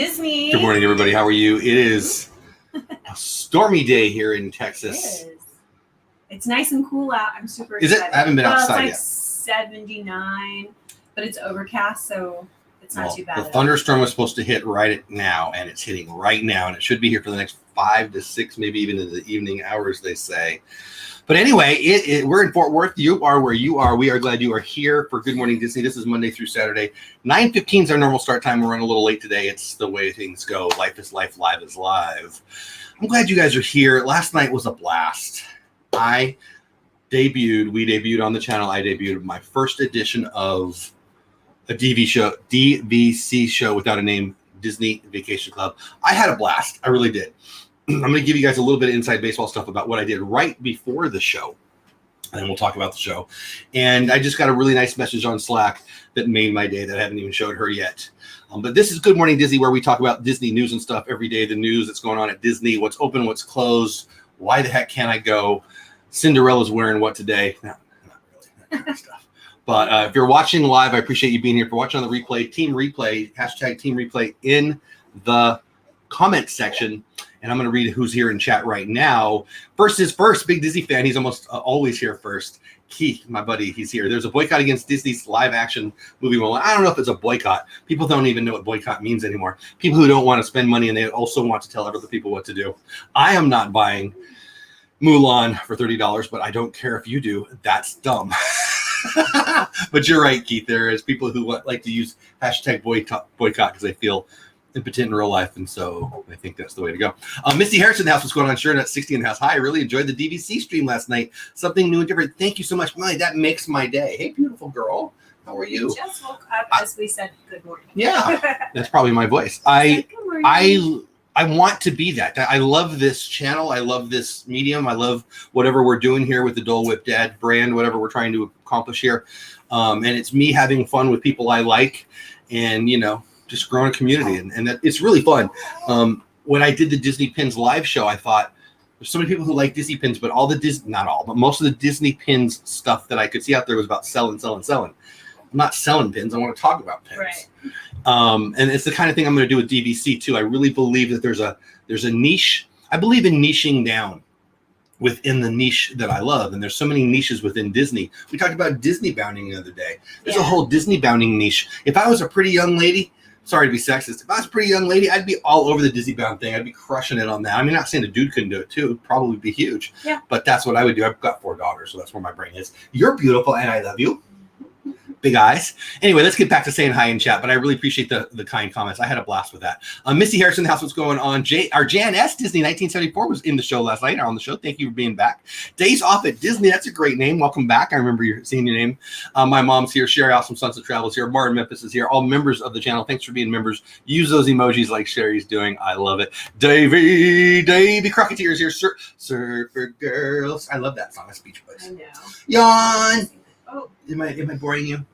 Disney. Good morning, everybody. How are you? It is a stormy day here in Texas. It is. It's nice and cool out. I'm super excited. Is it? I haven't been outside yet. It's like 79, but it's overcast, so it's not too bad. The thunderstorm was supposed to hit right now, and it's hitting right now, and it should be here for the next 5 to 6, maybe even in the evening hours, they say. But anyway, we're in Fort Worth. You are where you are. We are glad you are here for Good Morning Disney. This is Monday through Saturday. 9:15 is our normal start time. We're running a little late today. It's the way things go. Life is life. Live is live. I'm glad you guys are here. Last night was a blast. We debuted on the channel. I debuted my first edition of a DVC show without a name, Disney Vacation Club. I had a blast. I really did. I'm going to give you guys a little bit of inside baseball stuff about what I did right before the show, and then we'll talk about the show. And I just got a really nice message on Slack that made my day that I haven't even showed her yet. But this is Good Morning Disney, where we talk about Disney news and stuff every day, the news that's going on at Disney, what's open, what's closed, why the heck can't I go, Cinderella's wearing what today, not really, that kind of stuff. But if you're watching live, I appreciate you being here. If you're watching on the replay, Team Replay, hashtag Team Replay in the comment section. And I'm going to read who's here in chat right now. First is first, big Disney fan. He's almost always here first. Keith, my buddy, he's here. There's a boycott against Disney's live action movie. Well, I don't know if it's a boycott. People don't even know what boycott means anymore. People who don't want to spend money and they also want to tell other people what to do. I am not buying Mulan for $30, but I don't care if you do. That's dumb. But you're right, Keith. There is people who like to use hashtag boycott because they feel impotent in real life, and so I think that's the way to go. Misty Harrison in the house, what's going on? Sharon at 60 in the house. Hi, I really enjoyed the DVC stream last night. Something new and different. Thank you so much, Molly. That makes my day. Hey, beautiful girl. How are you? We just woke up as we said good morning. Yeah, that's probably my voice. I want to be that. I love this channel. I love this medium. I love whatever we're doing here with the Dole Whip Dad brand, whatever we're trying to accomplish here. And it's me having fun with people I like, and just growing a community, and that it's really fun. When I did the Disney Pins live show, I thought there's so many people who like Disney Pins, but not all, but most of the Disney Pins stuff that I could see out there was about selling. I'm not selling pins. I want to talk about pins. Right. And it's the kind of thing I'm going to do with DVC too. I really believe that there's a niche. I believe in niching down within the niche that I love. And there's so many niches within Disney. We talked about Disney bounding the other day. There's a whole Disney bounding niche. If I was a pretty young lady, sorry to be sexist, if I was a pretty young lady, I'd be all over the Disney bound thing. I'd be crushing it on that. I mean, not saying a dude couldn't do it too. It'd probably be huge. Yeah. But that's what I would do. I've got 4 daughters, so that's where my brain is. You're beautiful, and I love you. Big eyes. Anyway, let's get back to saying hi in chat, but I really appreciate the kind comments. I had a blast with that. Missy Harrison in the house, what's going on? Our Jan S. Disney 1974 was in the show last night, on the show. Thank you for being back. Days Off at Disney, that's a great name. Welcome back. I remember seeing your name. My mom's here. Sherry Awesome Sunset Travel is here. Martin Memphis is here. All members of the channel, thanks for being members. Use those emojis like Sherry's doing. I love it. Davey Crocketeer is here. Surfer Girls. I love that song. That's Beach Boys. I know. Yawn. Oh, Am I boring you?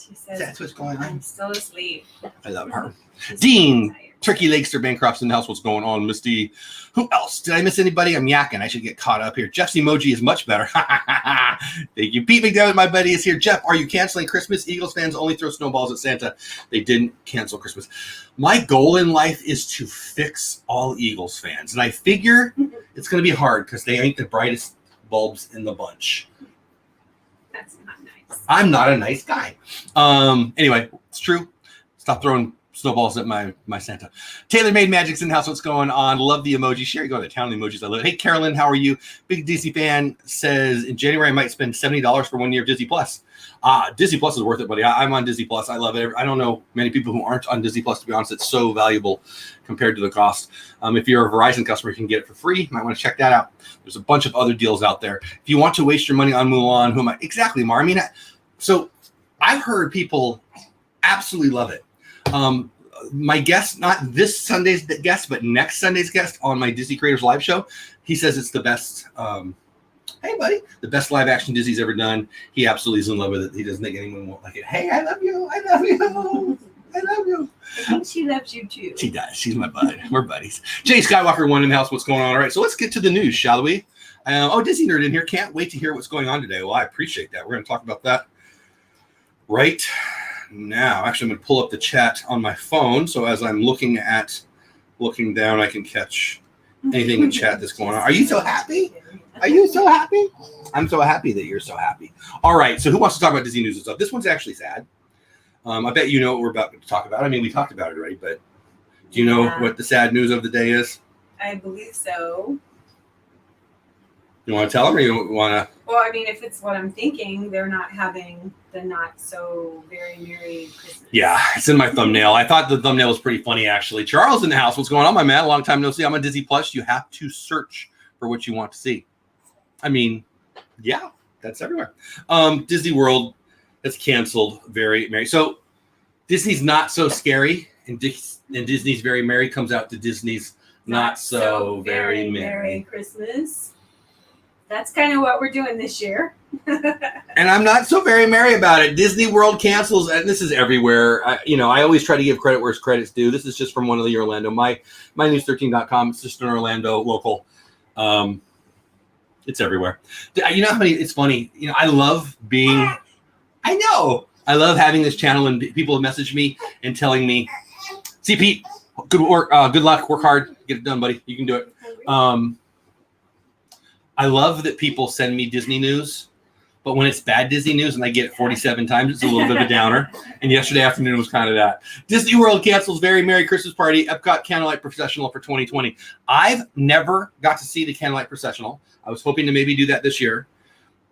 she says, That's what's going on. I'm still asleep. I love her. She's Dean, tired. Turkey Lakester, Bancroft's in the house. What's going on, Misty? Who else? Did I miss anybody? I'm yakking. I should get caught up here. Jeff's emoji is much better. Thank you. Pete McDevitt, my buddy, is here. Jeff, are you canceling Christmas? Eagles fans only throw snowballs at Santa. They didn't cancel Christmas. My goal in life is to fix all Eagles fans. And I figure it's going to be hard because they ain't the brightest bulbs in the bunch. That's not nice. I'm not a nice guy. Anyway, it's true. Stop throwing snowballs at my Santa. Taylor Made Magic's in the house. What's going on? Love the emoji. Sherry, go to the town emojis. I love it. Hey, Carolyn, how are you? Big Disney fan says in January I might spend $70 for 1 year of Disney Plus. Disney Plus is worth it, buddy. I'm on Disney Plus. I love it. I don't know many people who aren't on Disney Plus, to be honest. It's so valuable compared to the cost. If you're a Verizon customer, you can get it for free. You might want to check that out. There's a bunch of other deals out there. If you want to waste your money on Mulan, who am I? Exactly, Mar. I mean, so I've heard people absolutely love it. My guest, not this Sunday's guest, but next Sunday's guest on my Disney Creators Live show, he says it's the best. Hey, buddy, the best live action Disney's ever done. He absolutely is in love with it. He doesn't think anyone won't like it. Hey, I love you. I love you. I love you. I think she loves you too. She does. She's my bud. We're buddies. Jay Skywalker, one in the house. What's going on? All right, so let's get to the news, shall we? Disney Nerd in here. Can't wait to hear what's going on today. Well, I appreciate that. We're going to talk about that right now. Actually, I'm going to pull up the chat on my phone. So as I'm looking down, I can catch anything in chat that's going on. Are you so happy? Are you so happy? I'm so happy that you're so happy. All right. So who wants to talk about Disney news and stuff? This one's actually sad. I bet you know what we're about to talk about. I mean, we talked about it, right? But do you know what the sad news of the day is? I believe so. You want to tell them, or you want to? Well, I mean, if it's what I'm thinking, they're not having the not so very merry Christmas. Yeah, it's in my thumbnail. I thought the thumbnail was pretty funny, actually. Charles in the house. What's going on, my man? Long time no see. I'm on Disney Plus. You have to search for what you want to see. I mean, yeah, that's everywhere. Disney World that's canceled. Very merry. So Disney's Not So Scary and Disney's Very Merry comes out to Disney's Not So Very Merry Christmas. That's kind of what we're doing this year. And I'm not so very merry about it. Disney World cancels, and this is everywhere. I always try to give credit where credit's due. This is just from one of the Orlando, mynews13.com. It's just an Orlando local. It's everywhere. You know how many? It's funny. I love being. I know. I love having this channel, and people have messaged me and telling me, "See, Pete, good work, good luck, work hard, get it done, buddy. You can do it." I love that people send me Disney news, but when it's bad Disney news and I get it 47 times, it's a little bit of a downer. And yesterday afternoon was kind of that. Disney World cancels Very Merry Christmas Party, Epcot Candlelight Processional for 2020. I've never got to see the Candlelight Processional. I was hoping to maybe do that this year.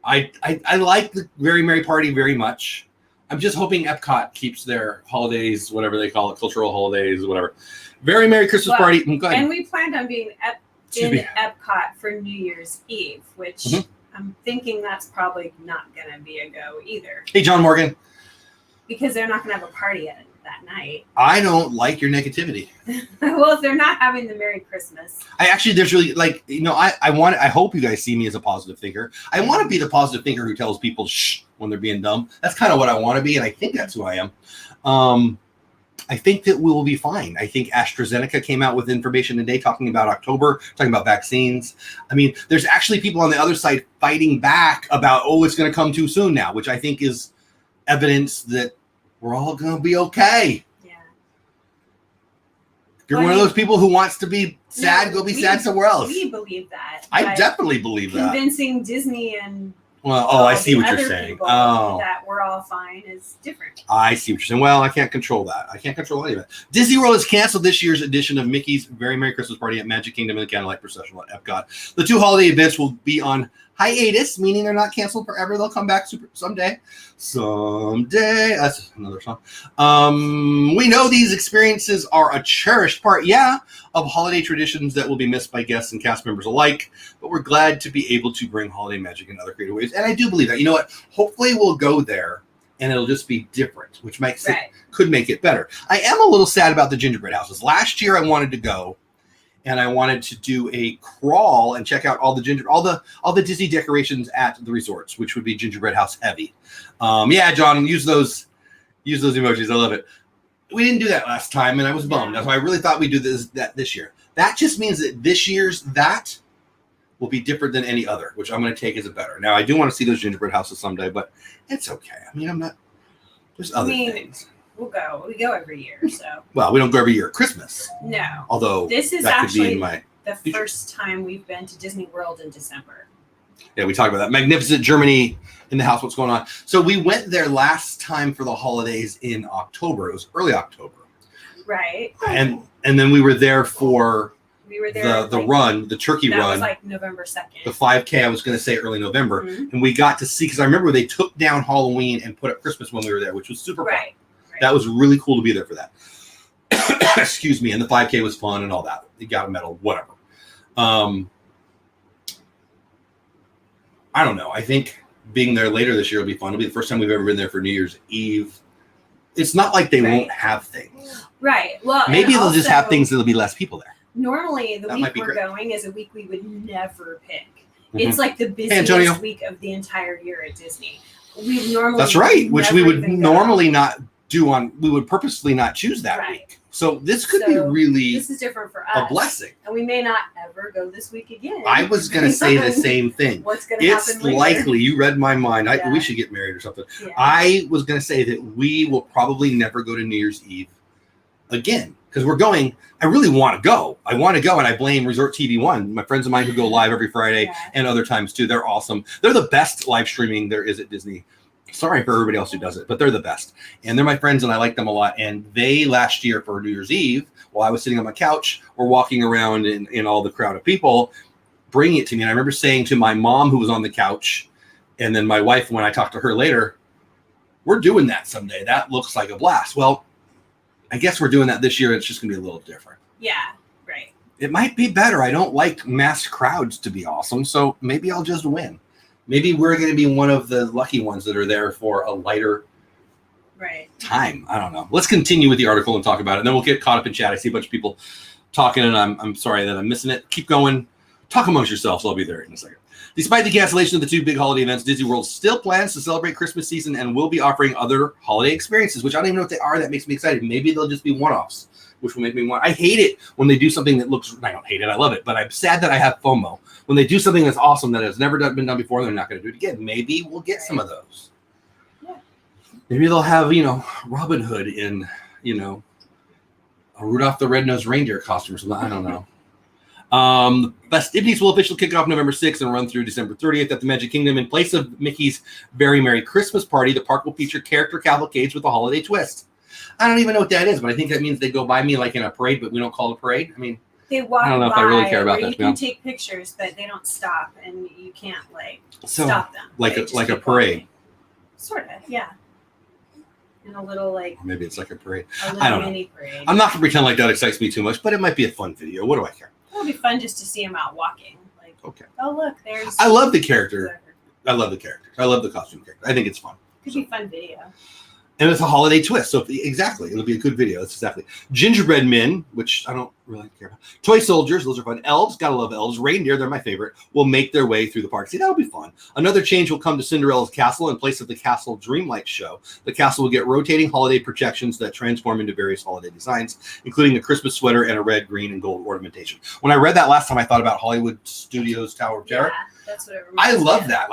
I like the Very Merry Party very much. I'm just hoping Epcot keeps their holidays, whatever they call it, cultural holidays, whatever. Very Merry Christmas Party. Go ahead. And we planned on being in Epcot for New Year's Eve, which I'm thinking that's probably not going to be a go either. Hey, John Morgan. Because they're not going to have a party that night. I don't like your negativity. Well, if they're not having the Merry Christmas. There's really I hope you guys see me as a positive thinker. I want to be the positive thinker who tells people shh when they're being dumb. That's kind of what I want to be, and I think that's who I am. I think that we will be fine. I think AstraZeneca came out with information today talking about October, talking about vaccines. I mean, there's actually people on the other side fighting back about, it's going to come too soon now, which I think is evidence that we're all going to be okay. Yeah. If you're one of those people who wants to be sad, go be sad somewhere else. We believe that. I definitely believe that. Convincing Disney and I see what you're saying. That we're all fine is different. I see what you're saying. Well, I can't control that. I can't control any of it. Disney World has canceled this year's edition of Mickey's Very Merry Christmas Party at Magic Kingdom and the Candlelight Processional at Epcot. The two holiday events will be on hiatus, meaning they're not canceled forever. They'll come back someday. Someday. That's another song. We know these experiences are a cherished part, of holiday traditions that will be missed by guests and cast members alike, but we're glad to be able to bring holiday magic in other creative ways. And I do believe that. You know what? Hopefully we'll go there and it'll just be different, which could make it better. I am a little sad about the gingerbread houses. Last year I wanted to go and I wanted to do a crawl and check out all the Disney decorations at the resorts, which would be gingerbread house heavy. John, use those emojis. I love it. We didn't do that last time, and I was bummed. That's why I really thought we'd do this year. That just means that this year's that will be different than any other, which I'm going to take as a better. Now, I do want to see those gingerbread houses someday, but it's okay. I mean, I'm not. There's other things. We'll go. We go every year, so. Well, we don't go every year at Christmas. No. Although this is that actually could be in the first time we've been to Disney World in December. Yeah, we talked about that. Magnificent Germany in the house. What's going on? So we went there last time for the holidays in October. It was early October. Right. And then we were there for the run, the turkey run. That was like November 2nd. The 5K, I was going to say early November. And we got to see, because I remember they took down Halloween and put up Christmas when we were there, which was super fun. That was really cool to be there for that. Excuse me. And the 5K was fun and all that. You got a medal, whatever. I don't know. I think being there later this year will be fun. It'll be the first time we've ever been there for New Year's Eve. It's not like they won't have things. Right. Well, maybe they'll just have things that'll be less people there. Normally, the week we're going is a week we would never pick. It's like the busiest week of the entire year at Disney. We normally That's right, which we would normally not do we would purposely not choose that week. So this could be really this is different for us. a blessing. And we may not ever go this week again. I was going to say the same thing. What's going to happen It's later? likely. You read my mind. We should get married or something. Yeah. I was going to say that we will probably never go to New Year's Eve again because we're going. I really want to go. I want to go, and I blame Resort TV One. My friends of mine who go live every Friday and other times too. They're awesome. They're the best live streaming there is at Disney. Sorry for everybody else who does it, but they're the best. And they're my friends, and I like them a lot. And they, last year for New Year's Eve, while I was sitting on my couch or walking around in all the crowd of people, bringing it to me. And I remember saying to my mom, who was on the couch, and then my wife, when I talked to her later, we're doing that someday. That looks like a blast. Well, I guess we're doing that this year. It's just going to be a little different. Yeah, right. It might be better. I don't like mass crowds to be awesome, so maybe I'll just win. Maybe we're going to be one of the lucky ones that are there for a lighter time. I don't know. Let's continue with the article and talk about it. And then we'll get caught up in chat. I see a bunch of people talking, and I'm sorry that I'm missing it. Keep going. Talk amongst yourselves. I'll be there in a second. Despite the cancellation of the two big holiday events, Disney World still plans to celebrate Christmas season and will be offering other holiday experiences, which I don't even know what they are. That makes me excited. Maybe they'll just be one-offs, which will make me want. I hate it when they do something that looks. I don't hate it. I love it, but I'm sad that I have FOMO. When they do something that's awesome that has never been done before, they're not going to do it again. Maybe we'll get some of those. Yeah. Maybe they'll have, Robin Hood in, a Rudolph the Red-Nosed Reindeer costume or something. I don't know. Festivities will officially kick off November 6th and run through December 30th at the Magic Kingdom. In place of Mickey's Very Merry Christmas Party, the park will feature character cavalcades with a holiday twist. I don't even know what that is, but I think that means they go by me like in a parade, but we don't call it a parade. I mean, they walk. I don't know if I really care about that. You can take pictures, but they don't stop, and you can't stop them. Like a parade. Walking. Sort of, yeah. In a little maybe it's like a parade. I don't know. Mini parade. I'm not gonna pretend like that excites me too much, but it might be a fun video. What do I care? It'll be fun just to see them out walking. Okay. Oh look, there's. I love the character. I love the characters. I love the costume character. I think it's fun. Could be a fun video. And it's a holiday twist. So exactly, it'll be a good video. That's exactly. Gingerbread men, which I don't really care about. Toy soldiers, those are fun. Elves, gotta love elves. Reindeer, they're my favorite, will make their way through the park. See, that'll be fun. Another change will come to Cinderella's castle in place of the Castle Dreamlight show. The castle will get rotating holiday projections that transform into various holiday designs, including a Christmas sweater and a red, green, and gold ornamentation. When I read that last time, I thought about Hollywood Studios Tower of Terror. Yeah, that's what it reminds me. I love that.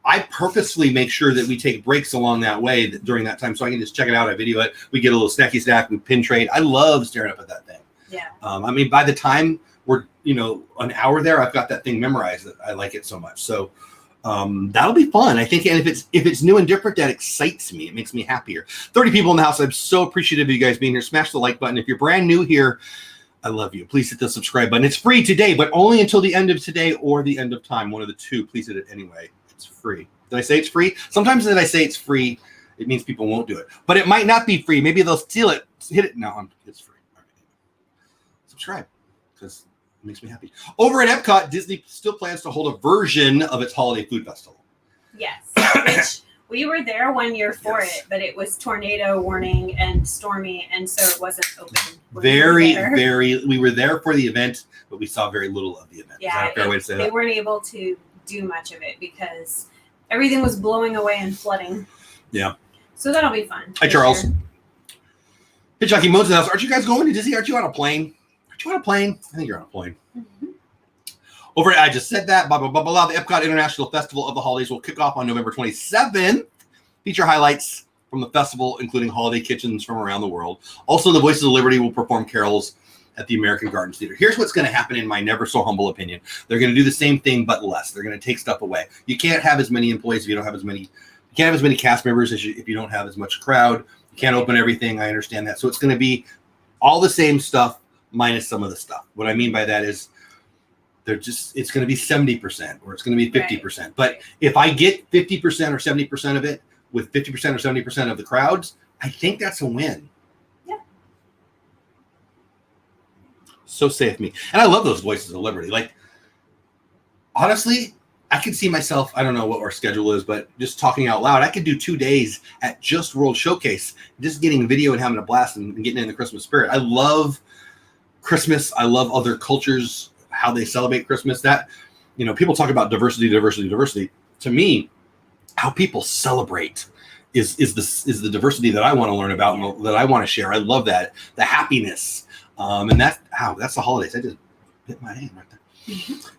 I purposefully make sure that we take breaks along that way during that time so I can just check it out. I video it. We get a little snacky snack. We pin trade. I love staring up at that thing. Yeah. By the time we're, an hour there, I've got that thing memorized. That I like it so much. So that'll be fun. I think, and if it's new and different, that excites me. It makes me happier. 30 people in the house. I'm so appreciative of you guys being here. Smash the like button. If you're brand new here, I love you. Please hit the subscribe button. It's free today, but only until the end of today or the end of time. One of the two. Please hit it anyway. It's free. Did I say it's free? Sometimes when I say it's free, it means people won't do it. But it might not be free. Maybe they'll steal it. Hit it. No, it's free. All right. Subscribe because it makes me happy. Over at Epcot, Disney still plans to hold a version of its holiday food festival. Yes. Which we were there one year for it, but it was tornado warning and stormy, and so it wasn't open. We were there for the event, but we saw very little of the event. Yeah, Is that a fair way to say that? They weren't able to do much of it because everything was blowing away and flooding. Yeah. So that'll be fun. Hi, Charles. Hey, Chucky Modes in the house. Aren't you guys going to Disney? Aren't you on a plane? I think you're on a plane. Mm-hmm. I just said that. Blah, blah, blah, blah. The Epcot International Festival of the Holidays will kick off on November 27th. Feature highlights from the festival, including holiday kitchens from around the world. Also, the Voices of Liberty will perform carols at the American Gardens Theater. Here's what's going to happen in my never so humble opinion. They're going to do the same thing, but less. They're going to take stuff away. You can't have as many employees if you don't have as many. You can't have as many cast members if you don't have as much crowd. You can't open everything. I understand that. So it's going to be all the same stuff minus some of the stuff. What I mean by that is it's going to be 70% or it's going to be 50%. Right. But if I get 50% or 70% of it with 50% or 70% of the crowds, I think that's a win. So saith me. And I love those Voices of Liberty. Like, honestly, I could see myself, I don't know what our schedule is, but just talking out loud, I could do 2 days at just World Showcase, just getting video and having a blast and getting in the Christmas spirit. I love Christmas. I love other cultures, how they celebrate Christmas. That, people talk about diversity. To me, how people celebrate is the diversity that I want to learn about and that I want to share. I love that, the happiness, and that's the holidays. I just hit my hand right there.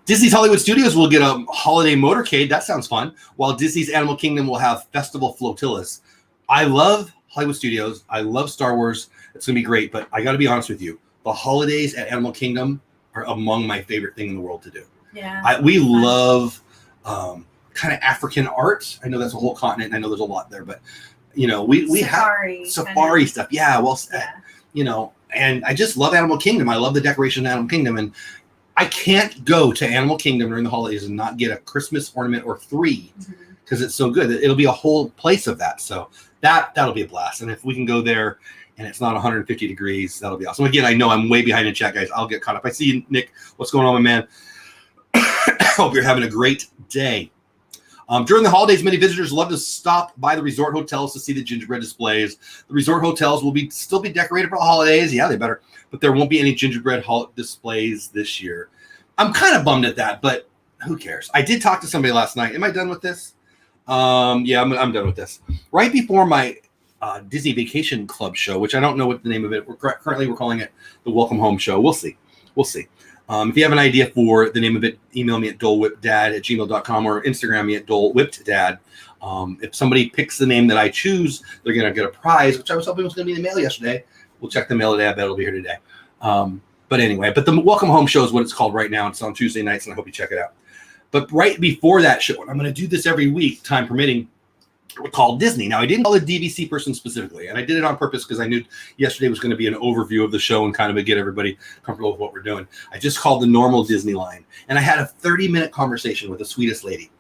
Disney's Hollywood Studios will get a holiday motorcade. That sounds fun. While Disney's Animal Kingdom will have festival flotillas. I love Hollywood Studios. I love Star Wars. It's going to be great. But I got to be honest with you. The holidays at Animal Kingdom are among my favorite thing in the world to do. Yeah. We love kind of African art. I know that's a whole continent. I know there's a lot there. But, we have safari stuff. Yeah. Well, and I just love Animal Kingdom. I love the decoration of Animal Kingdom. And I can't go to Animal Kingdom during the holidays and not get a Christmas ornament or 3 because it's so good. It'll be a whole place of that. So that'll be a blast. And if we can go there and it's not 150 degrees, that'll be awesome. Again, I know I'm way behind in chat, guys. I'll get caught up. I see you, Nick. What's going on, my man? Hope you're having a great day. During the holidays, many visitors love to stop by the resort hotels to see the gingerbread displays. The resort hotels will still be decorated for the holidays. Yeah, they better. But there won't be any gingerbread displays this year. I'm kind of bummed at that, but who cares? I did talk to somebody last night. Am I done with this? Yeah, I'm done with this. Right before my Disney Vacation Club show, which I don't know what the name of it. We're calling it the Welcome Home Show. We'll see. If you have an idea for the name of it, email me at dolewhipdad@gmail.com or Instagram me at dolewhipdad. If somebody picks the name that I choose, they're going to get a prize, which I was hoping was going to be in the mail yesterday. We'll check the mail today. I bet it'll be here today. But anyway, the Welcome Home Show is what it's called right now. It's on Tuesday nights, and I hope you check it out. But right before that show, and I'm going to do this every week, time permitting, we're called Disney. Now, I didn't call a DVC person specifically, and I did it on purpose because I knew yesterday was going to be an overview of the show and kind of get everybody comfortable with what we're doing. I just called the normal Disney line, and I had a 30-minute conversation with the sweetest lady.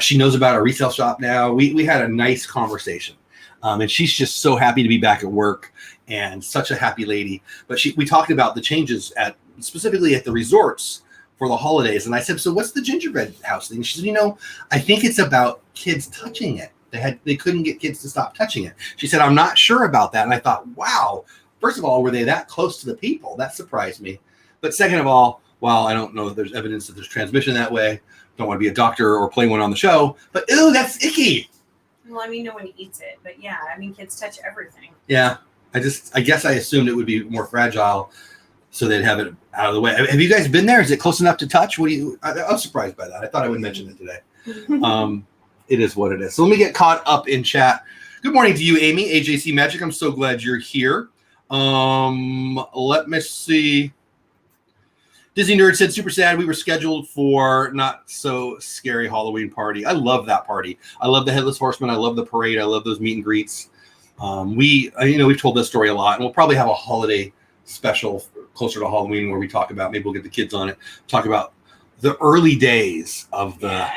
She knows about our resale shop now. We had a nice conversation, and she's just so happy to be back at work and such a happy lady. But we talked about the changes specifically at the resorts for the holidays, and I said, so what's the gingerbread house thing? She said, I think it's about kids touching it. They couldn't get kids to stop touching it. She said, I'm not sure about that. And I thought, wow, first of all, were they that close to the people? That surprised me. But second of all, while I don't know if there's evidence that there's transmission that way, don't want to be a doctor or play one on the show, but ew, that's icky. Well, no one eats it, but yeah, kids touch everything. Yeah, I guess I assumed it would be more fragile, so they'd have it out of the way. Have you guys been there? Is it close enough to touch? I was surprised by that. I thought I would mention it today. It is what it is. So let me get caught up in chat. Good morning to you, Amy, AJC Magic. I'm so glad you're here. Let me see. Disney Nerd said, super sad. We were scheduled for not so scary Halloween party. I love that party. I love the Headless Horseman. I love the parade. I love those meet and greets. We've told this story a lot, and we'll probably have a holiday special closer to Halloween where we talk about, maybe we'll get the kids on it, talk about the early days of the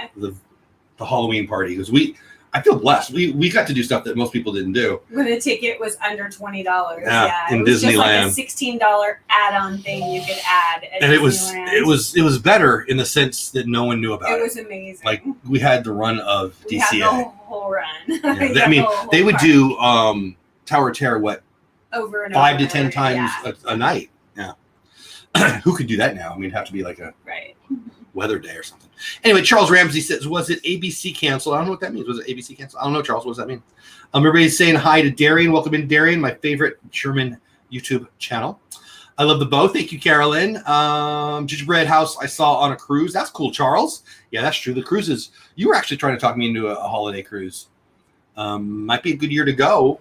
Halloween party, because I feel blessed. We got to do stuff that most people didn't do. When the ticket was under $20. Yeah, in it was Disneyland. Just like a $16 add-on thing you could add at and Disneyland. it was better in the sense that no one knew about it. It was amazing. Like we had the run of DCA. We had the whole run. Yeah, they would do Tower of Terror over and 5 to 10 times a night. Yeah. Who could do that now? It'd have to be like a weather day or something. Anyway, Charles Ramsey says, was it ABC canceled? I don't know what that means. Was it ABC canceled? I don't know, Charles. What does that mean? Everybody's saying hi to Darian. Welcome in, Darian, my favorite German YouTube channel. I love the bow. Thank you, Carolyn. Gingerbread house I saw on a cruise. That's cool, Charles. Yeah, that's true. The cruises. You were actually trying to talk me into a holiday cruise. Might be a good year to go.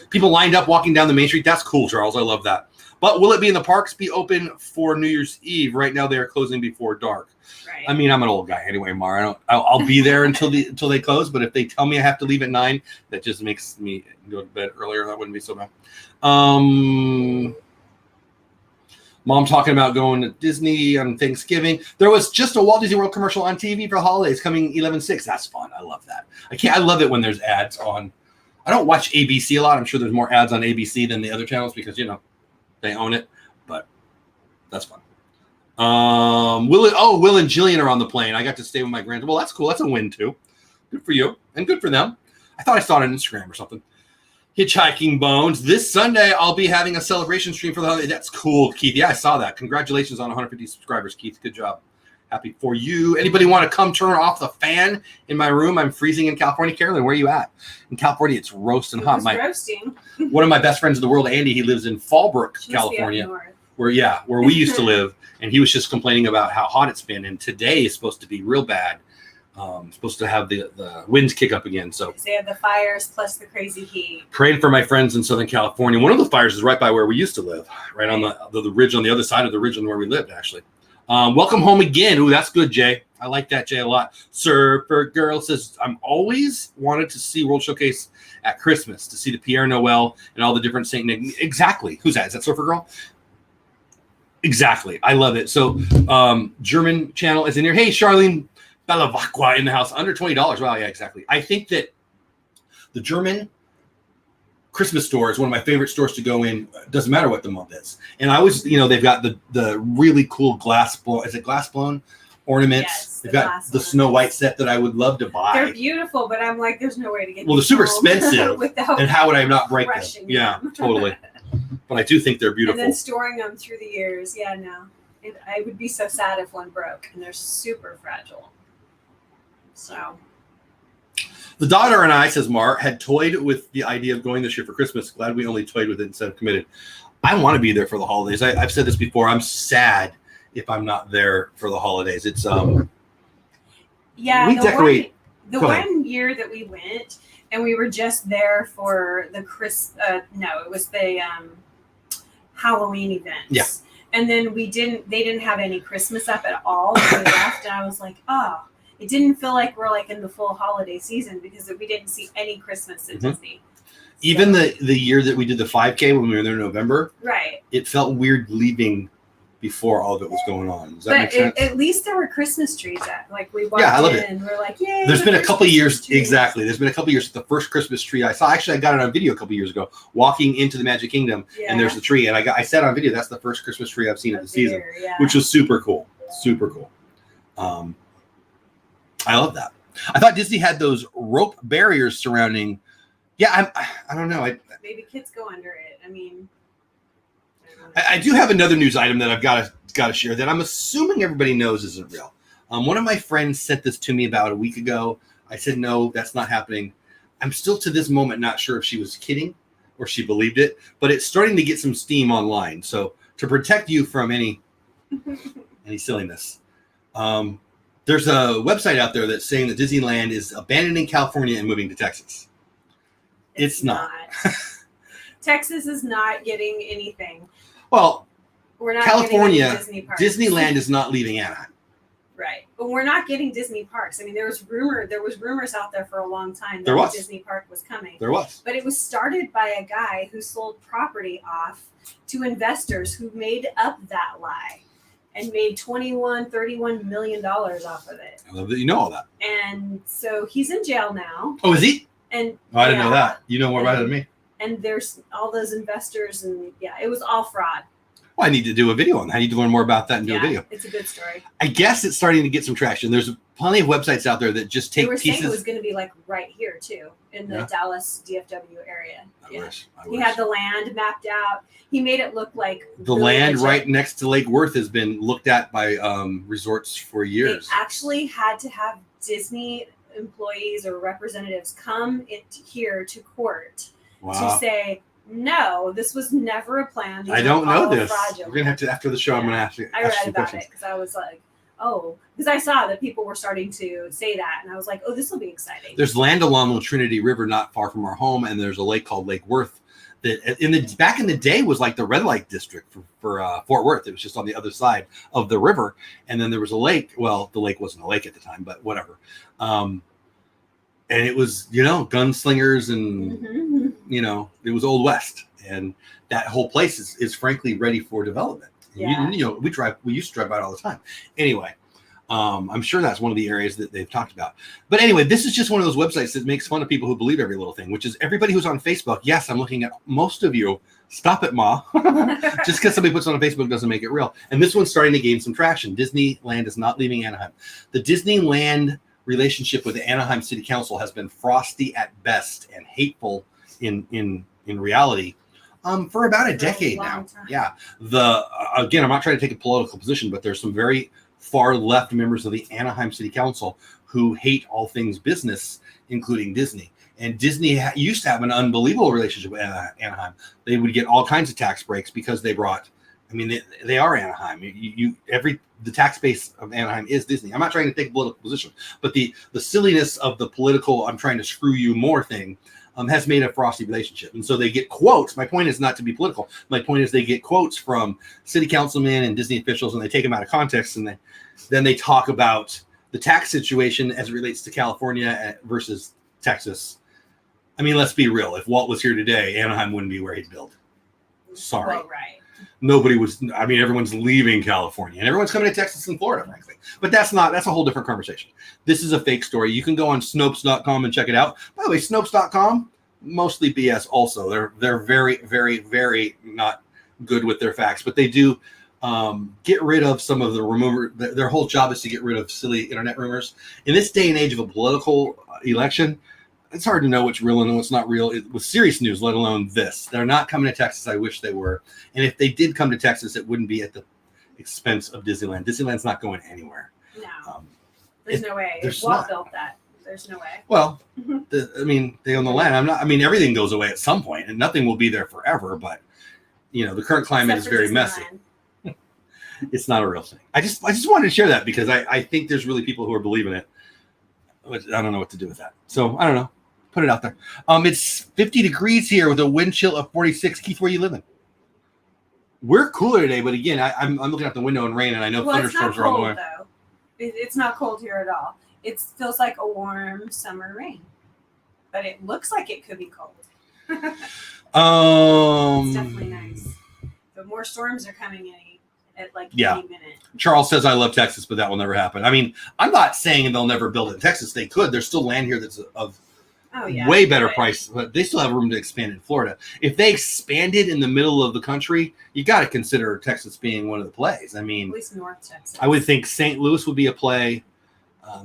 People lined up walking down the main street. That's cool, Charles. I love that. But will it be in the parks be open for New Year's Eve? Right now, they are closing before dark. Right. I'm an old guy anyway, Mara. I'll be there until they close. But if they tell me I have to leave at 9, that just makes me go to bed earlier. That wouldn't be so bad. Mom talking about going to Disney on Thanksgiving. There was just a Walt Disney World commercial on TV for holidays coming 11/6. That's fun. I love that. I love it when there's ads on. I don't watch ABC a lot. I'm sure there's more ads on ABC than the other channels because they own it, but that's fun. Will and Jillian are on the plane. I got to stay with my grandma. Well, that's cool. That's a win too. Good for you and good for them. I thought I saw it on Instagram or something. Hitchhiking Bones. This Sunday, I'll be having a celebration stream for the holiday. That's cool, Keith. Yeah, I saw that. Congratulations on 150 subscribers, Keith. Good job. Happy for you. Anybody want to come turn off the fan in my room? I'm freezing in California. Carolyn, where are you at? In California, it's roasting hot. Roasting. One of my best friends in the world, Andy, he lives in Fallbrook, California, where we used to live, and he was just complaining about how hot it's been. And today is supposed to be real bad. Supposed to have the winds kick up again. So they have the fires plus the crazy heat. Praying for my friends in Southern California. One of the fires is right by where we used to live, right on the ridge on the other side of the ridge on where we lived, actually. Welcome home again. Ooh, that's good, Jay. I like that, Jay, a lot. Surfer Girl says, I'm always wanted to see World Showcase at Christmas to see the Pierre Noel and all the different Saint Nick. Exactly. Who's that? Is that Surfer Girl? Exactly. I love it. So German channel is in here. Hey, Charlene Belavacqua in the house. Under $20. Wow, yeah, exactly. I think that the German Christmas store is one of my favorite stores to go in. Doesn't matter what the month is. And I always, they've got the really cool glass blown ornaments. Yes, they've got the Snow White set that I would love to buy. They're beautiful, but I'm like, there's no way to get. Well, they're super expensive. And how would I not break them? Yeah, totally. But I do think they're beautiful. And then storing them through the years. Yeah, no. I would be so sad if one broke, and they're super fragile. So. The daughter and I, says Mar, had toyed with the idea of going this year for Christmas. Glad we only toyed with it instead of committed. I want to be there for the holidays. I've said this before. I'm sad if I'm not there for the holidays. It's yeah. We decorate. The one year that we went, and we were just there for the it was the Halloween events. Yeah. And then they didn't have any Christmas up at all when we left, and I was like, oh. It didn't feel like we're like in the full holiday season because we didn't see any Christmas at Disney. Even the year that we did the 5K when we were there in November, right? It felt weird leaving before all of it was going on. Does that make sense? At least there were Christmas trees we walked I love in it. and we're like, yay. There's been a couple of years, exactly. There's been a couple of years. The first Christmas tree I saw, actually, I got it on video a couple of years ago, walking into the Magic Kingdom, and there's the tree. And I said on video, that's the first Christmas tree I've seen of the season, which was super cool. Super cool. I love that. I thought Disney had those rope barriers surrounding. Yeah, I don't know. Maybe kids go under it. I mean, I do have another news item that I've got to share that I'm assuming everybody knows isn't real. One of my friends sent this to me about a week ago. I said, no, that's not happening. I'm still to this moment not sure if she was kidding or she believed it, but it's starting to get some steam online. So to protect you from any silliness, there's a website out there that's saying that Disneyland is abandoning California and moving to Texas. It's not. Texas is not getting anything. Well, we're not California, getting Disney parks. Disneyland is not leaving Anaheim. Right. But we're not getting Disney parks. I mean, there was rumors out there for a long time that a Disney park was coming. There was. But it was started by a guy who sold property off to investors who made up that lie. And made $31 million off of it. I love that you know all that. And so he's in jail now. Oh, is he? And I didn't know that. You know more about it than me. And there's all those investors, and it was all fraud. Well, I need to do a video on that. I need to learn more about that and do a video. It's a good story. I guess it's starting to get some traction. There's plenty of websites out there that just take pieces. Saying it was going to be right here too, in the Dallas DFW area. I wish. He had the land mapped out. He made it look like the land right next to Lake Worth has been looked at by resorts for years. They actually had to have Disney employees or representatives come here to court to say, no, this was never a plan. I don't know this. We're going to have to, after the show, I'm going to ask you. I read about it because I was like, because I saw that people were starting to say that, and I was like, this will be exciting. There's land along the Trinity River not far from our home, and there's a lake called Lake Worth that back in the day was like the red light district for Fort Worth. It was just on the other side of the river, and then there was a lake. Well, the lake wasn't a lake at the time, but whatever. And it was, gunslingers and, it was Old West. And that whole place is frankly ready for development. Yeah. We used to drive by it all the time. Anyway, I'm sure that's one of the areas that they've talked about. But anyway, this is just one of those websites that makes fun of people who believe every little thing, which is everybody who's on Facebook. Yes, I'm looking at most of you. Stop it, Ma. Just because somebody puts it on Facebook doesn't make it real. And this one's starting to gain some traction. Disneyland is not leaving Anaheim. The Disneyland relationship with the Anaheim City Council has been frosty at best and hateful in reality for about a decade now. Yeah. Again, I'm not trying to take a political position, but there's some very far left members of the Anaheim City Council who hate all things business, including Disney. And Disney used to have an unbelievable relationship with Anaheim. They would get all kinds of tax breaks because they brought. I mean, they are Anaheim. The tax base of Anaheim is Disney. I'm not trying to take a political position, but the silliness of the political "I'm trying to screw you more" thing has made a frosty relationship. And so they get quotes. My point is not to be political. My point is they get quotes from city councilmen and Disney officials, and they take them out of context, and then they talk about the tax situation as it relates to California versus Texas. I mean, let's be real. If Walt was here today, Anaheim wouldn't be where he'd build. Sorry. Well, right. Nobody was. I mean, everyone's leaving California and everyone's coming to Texas and Florida, frankly. But that's a whole different conversation. This is a fake story. You can go on Snopes.com and check it out. By the way, Snopes.com, mostly BS also. They're very, very, very not good with their facts, but they do get rid of some of the rumor. Their whole job is to get rid of silly internet rumors. In this day and age of a political election, it's hard to know what's real and what's not real with serious news, let alone this. They're not coming to Texas. I wish they were. And if they did come to Texas, it wouldn't be at the expense of Disneyland. Disneyland's not going anywhere. No. There's no way. There's Walt not. built that. There's no way. Well, they own the land. Everything goes away at some point, and nothing will be there forever. But the current climate Except is very for messy. Disneyland. It's not a real thing. I just wanted to share that because I think there's really people who are believing it. But I don't know what to do with that. So I don't know. Put it out there. It's 50 degrees here with a wind chill of 46. Keith, where you living? We're cooler today, but again, I'm looking out the window and rain, and I know thunderstorms are on the way. Though. It's not cold here at all. It feels like a warm summer rain, but it looks like it could be cold. It's definitely nice. But more storms are coming in at like any minute. Charles says, I love Texas, but that will never happen. I mean, I'm not saying they'll never build it in Texas. They could. There's still land here that's of way better price, but they still have room to expand in Florida. If they expanded in the middle of the country, you got to consider Texas being one of the plays. I mean, at least North Texas. I would think St. Louis would be a play.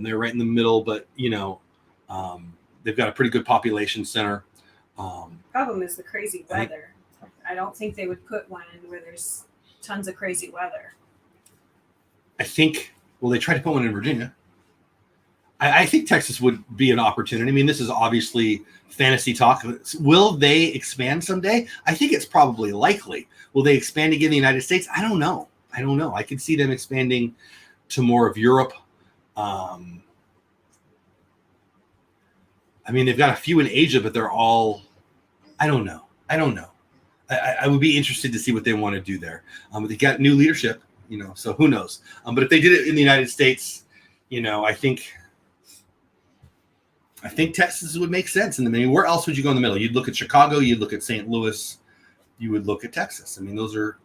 They're right in the middle, but they've got a pretty good population center. Problem is the crazy weather. I don't think they would put one where there's tons of crazy weather. I think, they tried to put one in Virginia. I think Texas would be an opportunity. I mean, this is obviously fantasy talk. Will they expand someday? I think it's probably likely. Will they expand again in the United States? I don't know. I could see them expanding to more of Europe. I mean, they've got a few in Asia, but they're all, I don't know. I would be interested to see what they want to do there. But they got new leadership, so who knows? But if they did it in the United States, I think Texas would make sense. And I mean, where else would you go in the middle? You'd look at Chicago, you'd look at St. Louis, you would look at Texas. I mean, those are,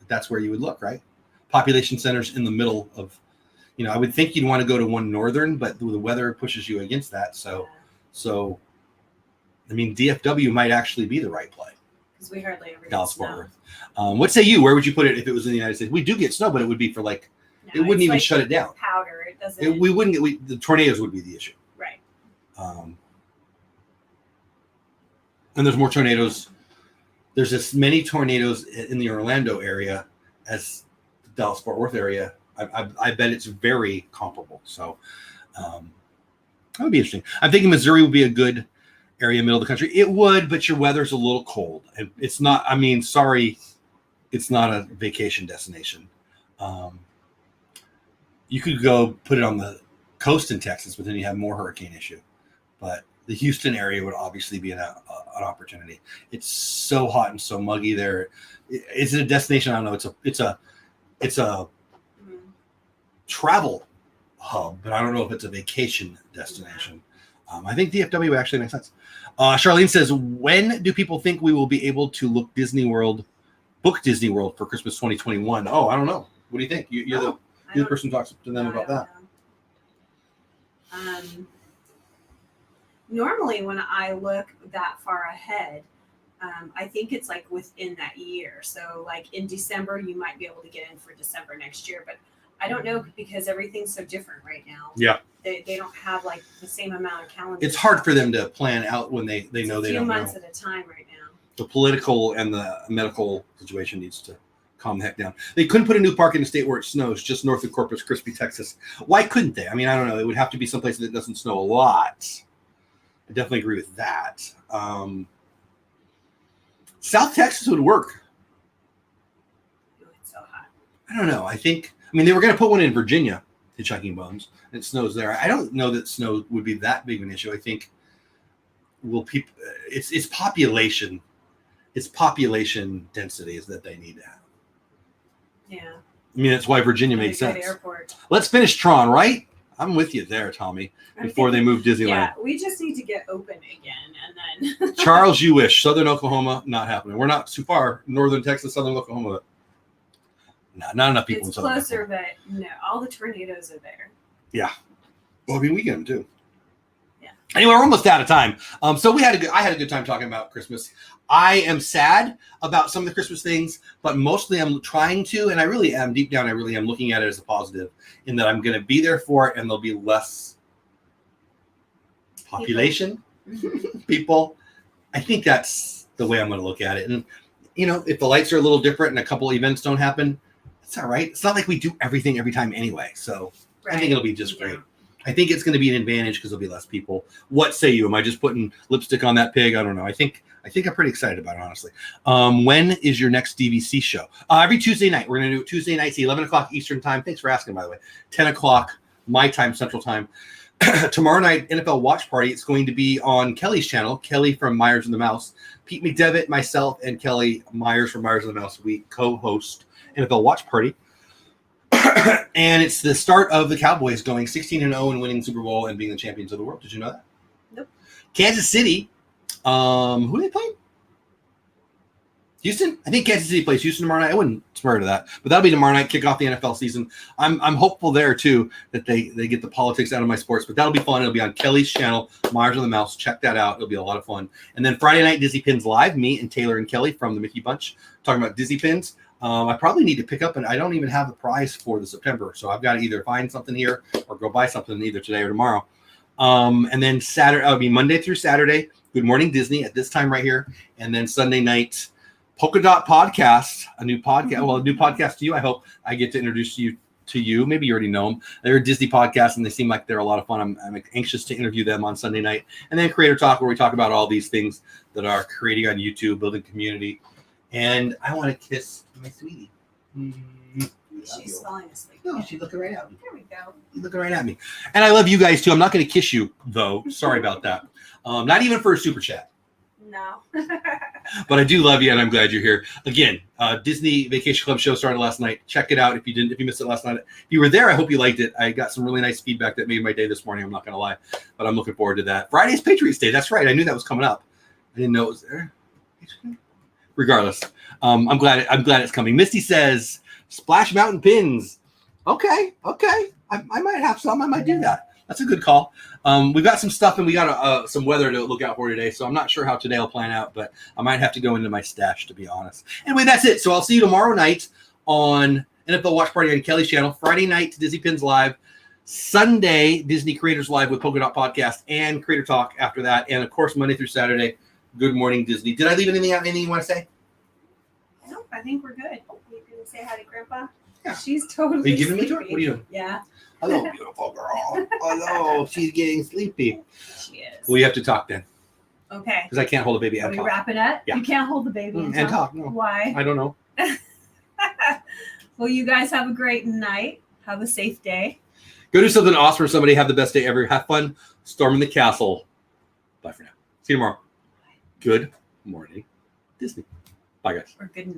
that's where you would look, right? Population centers in the middle of, I would think you'd want to go to one northern, but the weather pushes you against that. So I mean, DFW might actually be the right play. Because we hardly ever get Dallas snow. Fort Worth. What say you? Where would you put it if it was in the United States? We do get snow, but it would be for it wouldn't even shut it down. Powder. It doesn't. We wouldn't get. The tornadoes would be the issue. Right. And there's more tornadoes. There's as many tornadoes in the Orlando area as the Dallas Fort Worth area. I bet it's very comparable. So that would be interesting. I'm thinking Missouri would be a good area, middle of the country. It would, but your weather's a little cold. And it's not, it's not a vacation destination. You could go put it on the coast in Texas, but then you have more hurricane issue. But the Houston area would obviously be an opportunity. It's so hot and so muggy there. Is it a destination? I don't know. It's a travel hub, but I don't know if it's a vacation destination. I think DFW would actually make sense. Charlene says, when do people think we will be able to book Disney World for Christmas 2021? Oh, I don't know. What do you think? You're the person who talks to them about that. Normally when I look that far ahead, I think it's like within that year. So like in December, you might be able to get in for December next year, but I don't know because everything's so different right now. Yeah. They don't have like the same amount of calendar. It's hard for them to plan out when they know they don't know. A few months at a time right now. The political and the medical situation needs to calm the heck down. They couldn't put a new park in the state where it snows, just north of Corpus Christi, Texas. Why couldn't they? I mean, I don't know. It would have to be someplace that doesn't snow a lot. I definitely agree with that. South Texas would work. It's so hot. I don't know. I mean, they were going to put one in Virginia, Hitchhiking Bones, and it snows there. I don't know that snow would be that big of an issue. I think it's population. It's population density is that they need to have. Yeah. I mean, that's why Virginia made sense. Airport. Let's finish Tron, right? I'm with you there, Tommy. Before they move Disneyland. Yeah, we just need to get open again, and then. Charles, you wish. Southern Oklahoma, not happening. We're not too far. Northern Texas, Southern Oklahoma. No, not enough people in Southern closer, Oklahoma. but no, all the tornadoes are there. Yeah. Well, I mean, we get them too. Yeah. Anyway, we're almost out of time. So I had a good time talking about Christmas. I am sad about some of the Christmas things, but mostly I'm trying to, and I really am, deep down, I really am looking at it as a positive in that I'm going to be there for it and there'll be less population, people. I think that's the way I'm going to look at it. And, you know, if the lights are a little different and a couple events don't happen, it's all right. It's not like we do everything every time anyway. So right. I think it'll be just great. I think it's going to be an advantage because there'll be less people. What say you? Am I just putting lipstick on that pig? I don't know. I think I'm pretty excited about it, honestly. When is your next DVC show? Every Tuesday night. We're going to do it Tuesday nights, 11 o'clock Eastern time. Thanks for asking, by the way. 10 o'clock my time, Central time. Tomorrow night, NFL Watch Party. It's going to be on Kelly's channel. Kelly from Myers and the Mouse. Pete McDevitt, myself, and Kelly Myers from Myers and the Mouse. We co-host NFL Watch Party. And it's the start of the Cowboys going 16-0 and winning Super Bowl and being the champions of the world. Did you know that? Nope. Kansas City. Who are they playing? Houston? I think Kansas City plays Houston tomorrow night. I wouldn't swear to that, but that'll be tomorrow night, kick off the NFL season. I'm hopeful there too that they get the politics out of my sports, but that'll be fun. It'll be on Kelly's channel, Myers and the Mouse. Check that out. It'll be a lot of fun. And then Friday night, Disney Pins Live. Me and Taylor and Kelly from the Mickey Bunch talking about Disney Pins. I probably need to pick up, and I don't even have the prize for the September, so I've got to either find something here or go buy something either today or tomorrow. And then Saturday, it'll be Monday through Saturday. Good Morning Disney at this time right here, and then Sunday night. Polka Dot Podcast, a new podcast. Well, a new podcast to you. I hope I get to introduce you to you. Maybe you already know them. They're a Disney podcast, and they seem like they're a lot of fun. I'm anxious to interview them on Sunday night. And then Creator Talk, where we talk about all these things that are creating on YouTube, building community. And I want to kiss my sweetie. She's falling asleep. No, she's looking right at me. There we go. She's looking right at me. And I love you guys, too. I'm not going to kiss you, though. Sorry about that. Not even for a super chat. No. But I do love you, and I'm glad you're here. Again, Disney Vacation Club show started last night. Check it out if you missed it last night. If you were there, I hope you liked it. I got some really nice feedback that made my day this morning. I'm not going to lie, but I'm looking forward to that. Friday's Patriots Day. That's right. I knew that was coming up. I didn't know it was there. Regardless, I'm glad it's coming. Misty says Splash Mountain pins. Okay. I might have some. I might do that. That's a good call. We've got some stuff and we got some weather to look out for today. So I'm not sure how today will plan out, but I might have to go into my stash to be honest. Anyway, that's it. So I'll see you tomorrow night on NFL Watch Party on Kelly's channel. Friday night, Disney Pins Live. Sunday, Disney Creators Live with Polka Dot Podcast and Creator Talk after that. And of course, Monday through Saturday, Good Morning Disney. Did I leave anything out? Anything you want to say? Nope, I think we're good. You can say hi to Grandpa. Yeah. She's totally Are you giving me to her? sleepy. What are you doing? Yeah. Hello, beautiful girl. Hello, she's getting sleepy. She is. We have to talk then. Okay. Because I can't hold a baby Are and we talk. wrapping up? Yeah. You can't hold the baby And talk. No. Why? I don't know. Well, you guys have a great night. Have a safe day. Go do something awesome for somebody. Have the best day ever. Have fun storming the castle. Bye for now. See you tomorrow. Good morning, Disney. Bye, guys. Or good night.